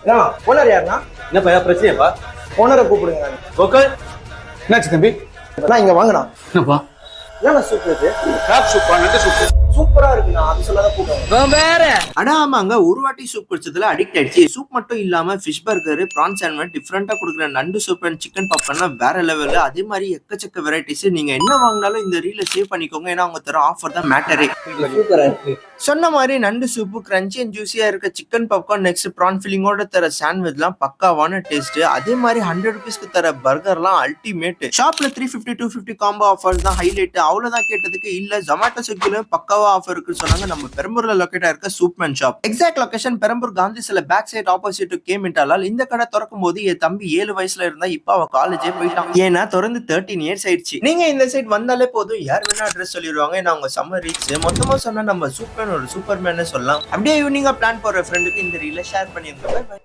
Owner யாருண்ணா? என்னப்பா பிரச்சனையாப்பா? ஓனரை கூப்பிடுங்க. கோகல் என்னாச்சு தம்பி? இங்க வாங்கண்ணா. என்னப்பா? என்னண்ணா சூப் இது? கிராப் சூப்பா? நண்டு சூப்பு சூப்பரா இருக்குண்ணா. அது சொல்லாத கூப்பிடுங்க. ஆனா ஆமாங்க, ஒரு வாட்டி சூப் குடிச்சதுல அடிக்ட் ஆயிடுச்சு. சூப் மட்டும் இல்லாம ஃபிஷ் பர்கர், ப்ரான் சாண்ட்விச், டிஃப்ரெண்டா கொடுக்குற நண்டு சூப் அண்ட் சிக்கன் பாப்கார்னா வேற லெவல். அதே மாதிரி எக்கச்சக்க வெரைட்டிஸ். நீங்க என்ன வாங்கினாலும் இந்த ரீல சேவ் பண்ணிக்கோங்க, ஏன்னா அவங்க தர ஆஃபர் தான் மேட்டரே. சூப்பரா இருக்கு. சொன்ன மாதிரி நண்டு சூப்பு, கிரன்ச்சி அண்ட் ஜூசியா இருக்க சிக்கன் பாப்கார்ன், நெக்ஸ்ட் ப்ரான் ஃபில்லிங்கோட தர சாண்ட்விச்லாம் பக்காவான டேஸ்ட். அதே மாதிரி 100 rupeesக்கு தர பர்கர்லாம் அல்டிமேட். ஷாப்ல 350 250 காம்போ ஆஃபர்ஸ் தான் ஹைலைட். அவ்வளவுதான் கேட்டதுக்கு இல்ல, ஜொமேட்டோ ஸ்விக்கில பக்காவா ஆஃபர் இருக்குன்னு சொன்னாங்க. நம்ம பெரம்பூர்ல லொகேட் ஆயிருக்க சூப்மேன் shop. Exact location Perambur Gandhi சில பேக் சைட் ஆப்போசிட் கேமிட்டாலால். இந்த கடை திறக்கும் போது என் தம்பி 7 வயசுல இருந்தா இப்ப அவ காலேஜே போயிட்டான். ஏன்னா திறந்து 13 இயர்ஸ் ஆயிடுச்சு. நீங்க இந்த சைட் வந்தாலே போதும், யார் வேணா அட்ரஸ் சொல்லிடுவாங்க. ஏன்னா அவங்க சம்மர் ரீச். மொத்தமா சொன்னா நம்ம சூப்பர்மேன் ஒரு சூப்பர்மேன் சொல்லலாம். அப்படியே ஈவினிங்கா பிளான் போற ஃப்ரெண்டுக்கு இந்த ரீல ஷேர் பண்ணிருங்க.